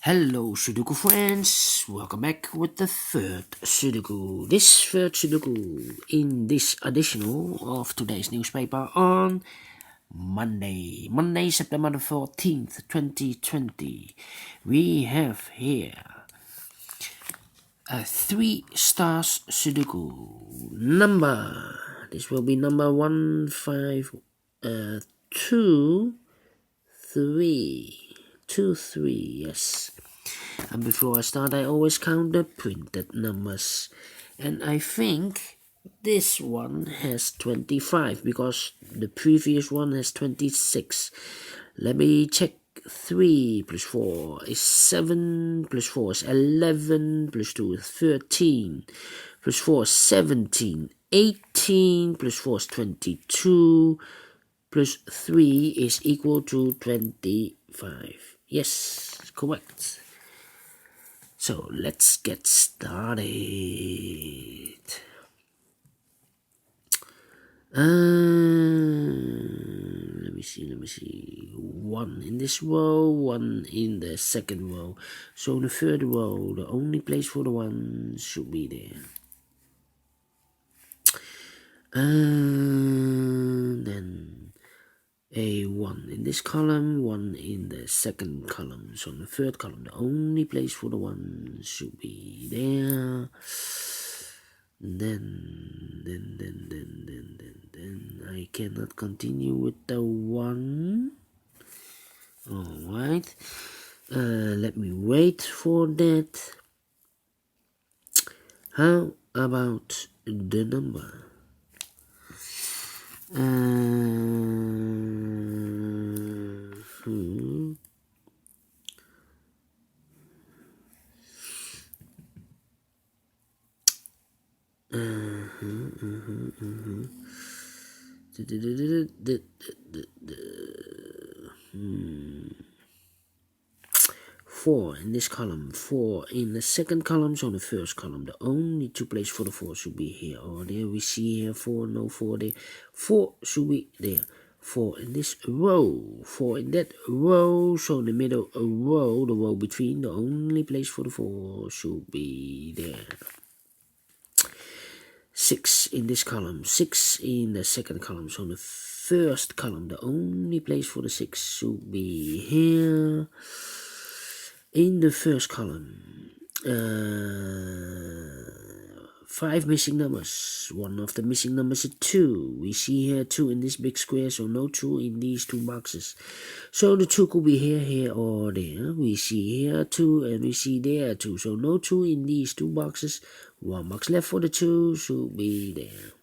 Hello Sudoku friends, welcome back with the third Sudoku. This third Sudoku in this edition of today's newspaper on Monday, September the 14th, 2020. We have here a 3 stars Sudoku number. This will be number 15223, yes. And before I start, I always count the printed numbers. And I think this one has 25 because the previous one has 26. Let me check. 3 plus 4 is 7, plus 4 is 11, plus 2 is 13, plus 4 is 17, 18, plus 4 is 22, plus 3 is equal to 25. Yes, correct. So let's get started. Let me see. 1 in this row, 1 in the second row. So in the third row, the only place for the 1 should be there. And then a 1 in this column, 1 in the second column. So in the third column, the only place for the 1 should be there. Then I cannot continue with the 1. Alright. Let me wait for that. How about the number? Four in this column, 4 in the second column, so in the first column, the only 2 places for the 4 should be here or there. We see here 4, no 4 there. 4 should be there. 4 in this row, 4 in that row, so in the middle row, the row between, the only place for the 4 should be there. 6 in this column, 6 in the second column, so in the first column, the only place for the 6 should be here. In the first column, 5 missing numbers. One of the missing numbers is 2. We see here 2 in this big square, so no 2 in these 2 boxes. So the 2 could be here, or there. We see here 2, and we see there 2. So no 2 in these 2 boxes. 1 box left for the 2 should be there.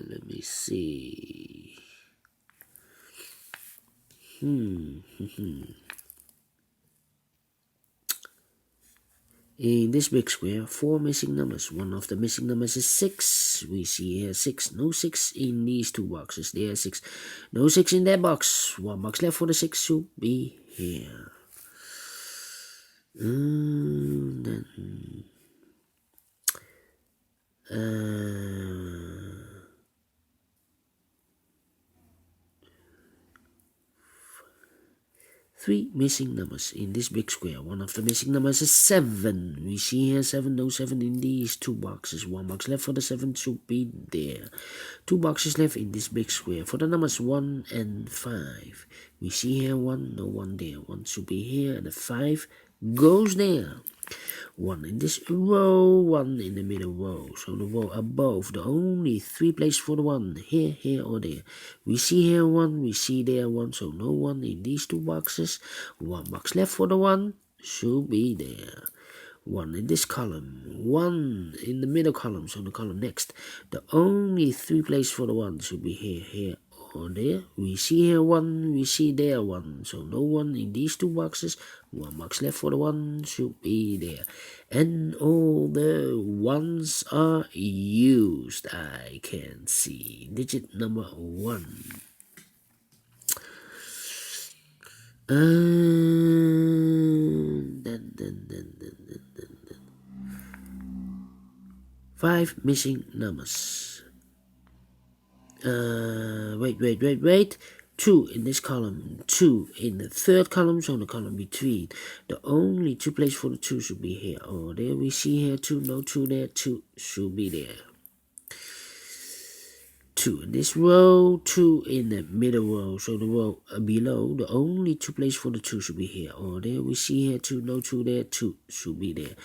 Let me see. In this big square, 4 missing numbers. One of the missing numbers is 6. We see here 6. No 6 in these 2 boxes. There 6. No 6 in that box. 1 box left for the 6 should be here. Then 3 missing numbers in this big square. One of the missing numbers is 7. We see here 7, no 7 in these 2 boxes. 1 box left for the 7 should be there. 2 boxes left in this big square. For the numbers 1 and 5. We see here 1, no 1 there. 1 should be here and the 5 goes there. 1 in this row, 1 in the middle row. So the row above, the only 3 places for the 1, here, or there. We see here 1, we see there 1, so no 1 in these 2 boxes. 1 box left for the 1 should be there. 1 in this column, 1 in the middle column, so the column next. The only 3 places for the 1 should be here, or there. We see here 1, we see there 1, so no 1 in these 2 boxes. 1 box left for the 1 should be there. And all the 1s are used. I can see digit number 1. Then 5 missing numbers. Wait. 2 in this column, 2 in the third column, so the column between. The only 2 places for the 2 should be here. Oh, there we see here 2, no 2 there, 2 should be there. 2 in this row, 2 in the middle row, so the row below, the only 2 places for the 2 should be here. Oh, there we see here 2, no 2 there, 2 should be there.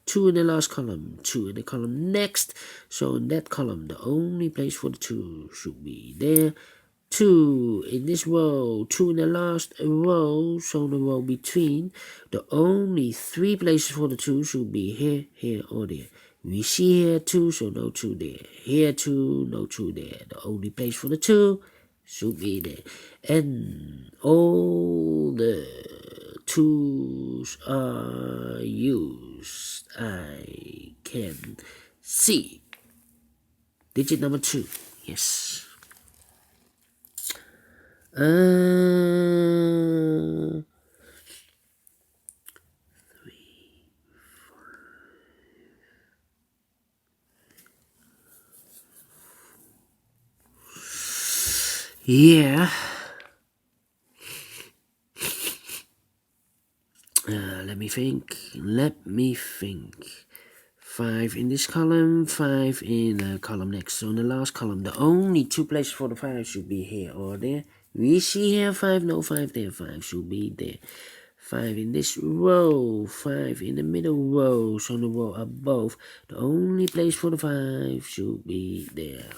2 in the last column, 2 in the column next, so in that column, the only place for the 2 should be there. 2 in this row, 2 in the last row, so the row between, the only 3 places for the 2 should be here, here, or there. We see here 2, so no 2 there. Here 2, no 2 there. The only place for the 2 should be there. And all the 2's are used. I can see. Digit number 2. Yes. Yeah. Let me think. 5 in this column, 5 in the column next. So in the last column, the only 2 places for the 5 should be here or there. We see here 5, no 5 there, 5 should be there. 5 in this row, 5 in the middle row, so the row above. The only place for the 5 should be there.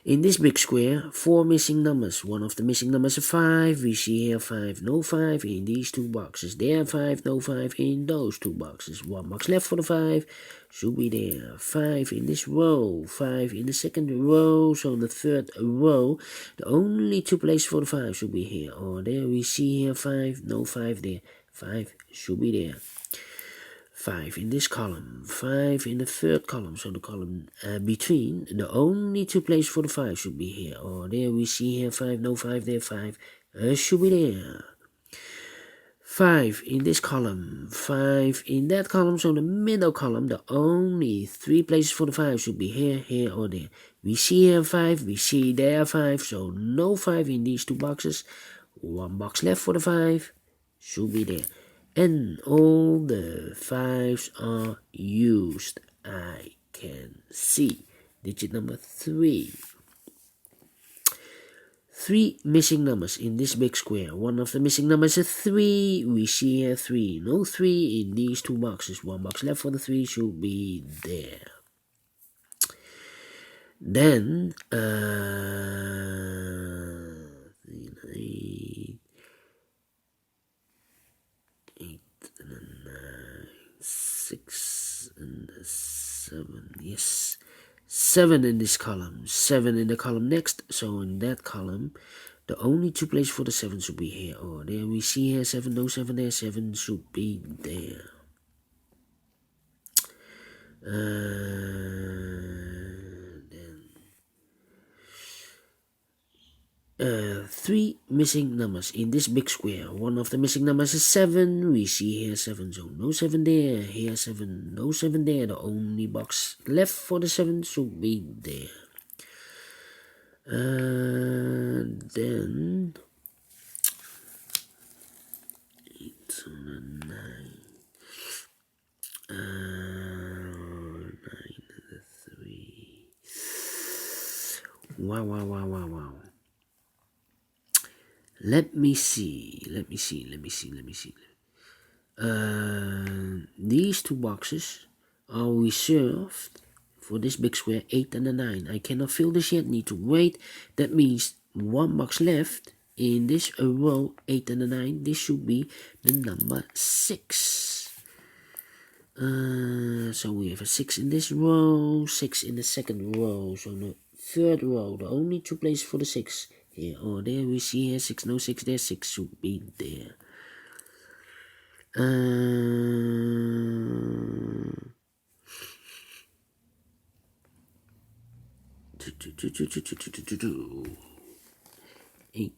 In this big square, 4 missing numbers. One of the missing numbers is 5. We see here 5, no 5 in these 2 boxes. There 5, no 5 in those 2 boxes. 1 box left for the 5 should be there. 5 in this row, 5 in the second row, so in the third row, the only 2 places for the 5 should be here or there. We see here 5, no 5 there. 5 should be there. 5 in this column, 5 in the third column, so the column between, the only 2 places for the 5 should be here or there. We see here 5, no 5 there, 5 should be there. 5 in this column, 5 in that column, so the middle column, the only 3 places for the 5 should be here, here or there. We see here 5, we see there 5, so no 5 in these 2 boxes. 1 box left for the 5 should be there. And all the 5's are used. I can see. Digit number 3. 3 missing numbers in this big square. One of the missing numbers is 3. We see here 3. No 3 in these 2 boxes. 1 box left for the 3 should be there. Then, 6 and 7, yes, 7 in this column, 7 in the column next, so in that column, the only 2 places for the 7 should be here or there. We see here 7, no 7 there, 7 should be there. Then 3 missing numbers in this big square. One of the missing numbers is 7. We see here 7, so no 7 there. Here 7, no 7 there. The only box left for the 7 should be there. Then 8 and 9. 9 and 3. Wow. Let me see. These 2 boxes are reserved for this big square 8 and a 9. I cannot fill this yet, need to wait. That means 1 box left in this row 8 and a 9. This should be the number 6. So we have a 6 in this row, 6 in the second row. So in the third row, the only 2 places for the 6. Here or there, we see here 6, no 6 there, 6 should be there. Eight.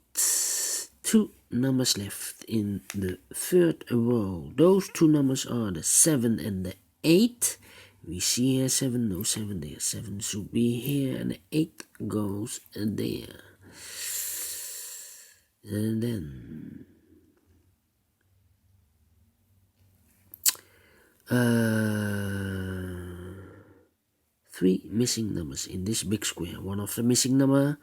2 numbers left in the third row. Those 2 numbers are the 7 and the 8. We see here 7, no 7 there. 7 should be here, and 8 goes there. And then 3 missing numbers in this big square. One of the missing number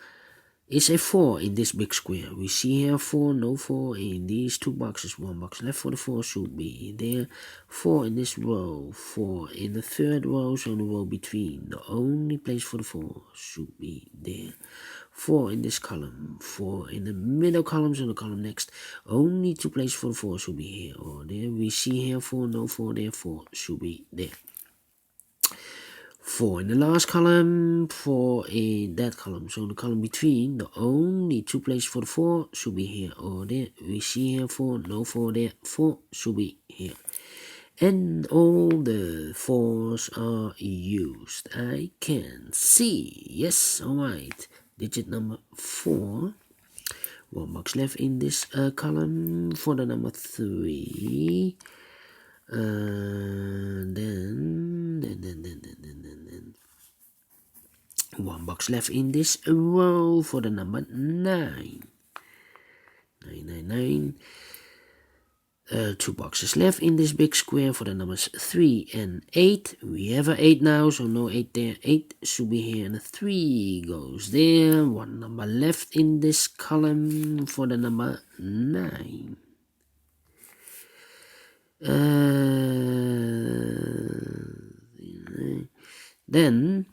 is a 4 in this big square. We see here 4, no 4 in these 2 boxes. 1 box left for the 4 should be there. 4 in this row, 4 in the third row, so the row between. The only place for the 4 should be there. 4 in this column, 4 in the middle column, so the column next. Only 2 places for the 4 should be here or there. We see here 4, no 4 there, 4 should be there. 4 in the last column, 4 in that column, so the column between. The only 2 places for the 4 should be here or there. We see here 4, no 4 there, 4 should be here. And all the 4s are used. I can see. Yes, alright. Digit number 4. 1 box left in this column for the number 3. Then 1 box left in this row for the number 9. 9. 2 boxes left in this big square for the numbers 3 and 8. We have an 8 now, so no 8 there. 8 should be here, and a 3 goes there. 1 number left in this column for the number 9. Then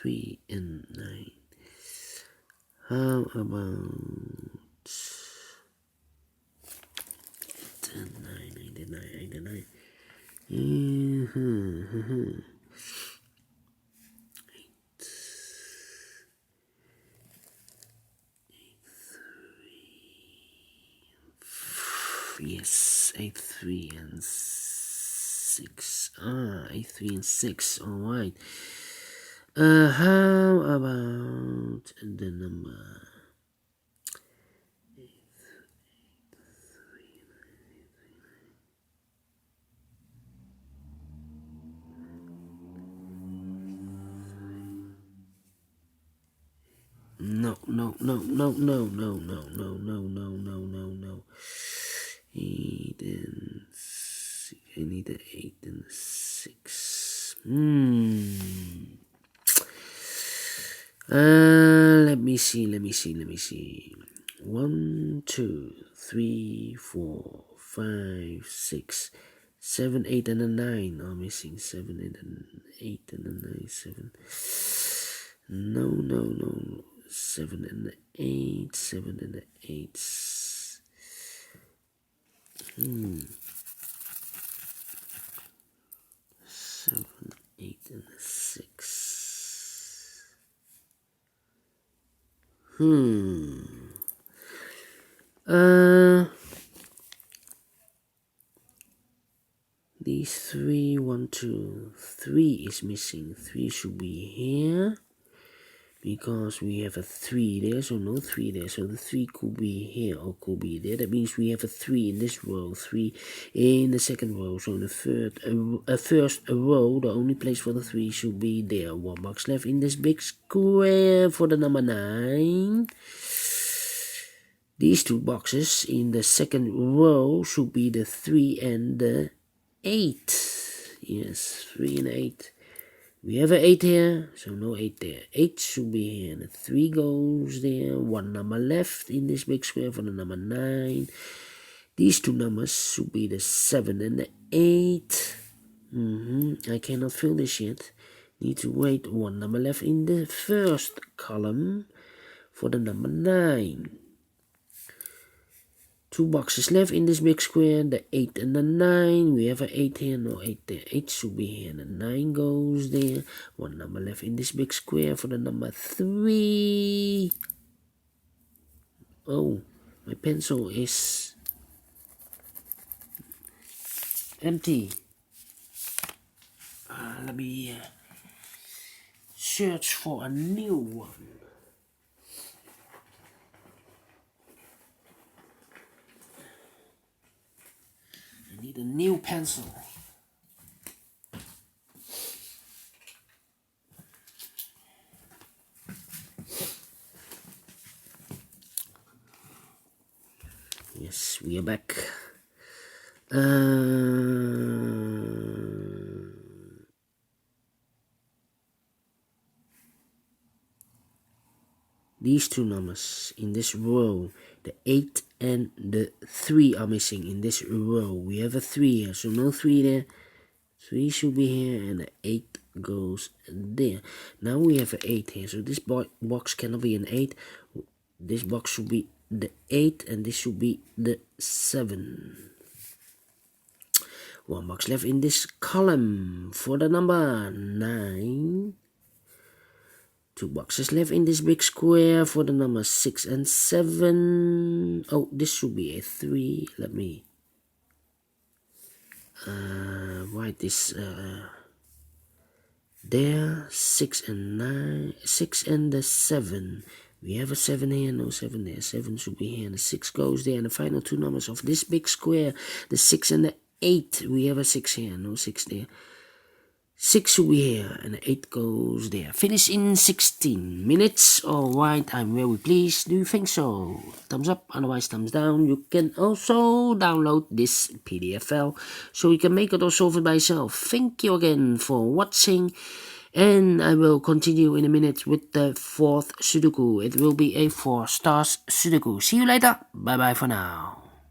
3 and 9. How about 10, 9, 89, 89? 8, 3 and 6. 8, 3 and 6. All right. How about the number? No. 8 and 6. I need the 8 and 6. Let me see. 1, 2, 3, 4, 5, 6, 7, 8, and a 9 are missing. 7 and 8 and a 9. 7. No. 7 and 8. 7 and 8. 7, 8, and 6. These 3, 1, 2, 3 is missing. 3 should be here because we have a 3 there, so no 3 there. So the 3 could be here or could be there. That means we have a 3 in this row, 3 in the second row. So in the first row, the only place for the 3 should be there. 1 box left in this big square for the number 9. These 2 boxes in the second row should be the 3 and the 8. Yes, 3 and 8. We have an 8 here, so no 8 there. 8 should be here, and a 3 goes there. 1 number left in this big square for the number 9. These 2 numbers should be the 7 and the 8. I cannot fill this yet. Need to wait. 1 number left in the first column for the number 9. 2 boxes left in this big square, the 8 and the 9. We have an 8 here, no 8 there. 8 should be here, and the 9 goes there. 1 number left in this big square for the number 3. Oh, my pencil is empty. Let me search for a new one. the new pencil. Yes, we are back. These two numbers in this row, the 8 and the 3 are missing in this row. We have a 3 here, so no 3 there. 3 should be here and the 8 goes there. Now we have an 8 here, so this box cannot be an 8. This box should be the 8 and this should be the 7. One box left in this column for the number 9. 2 boxes left in this big square for the number 6 and 7. Oh, this should be a 3. Let me write this there. 6 and 9. 6 and the 7. We have a 7 here, no 7 there. 7 should be here and the 6 goes there. And the final two numbers of this big square, the 6 and the 8. We have a 6 here, no 6 there. 6 should be here and the 8 goes there. Finish in 16 minutes. Alright, I'm very pleased. Do you think so? Thumbs up, otherwise thumbs down. You can also download this PDF file so you can make it or solve it by yourself. Thank you again for watching. And I will continue in a minute with the 4th Sudoku. It will be a 4 stars Sudoku. See you later. Bye bye for now.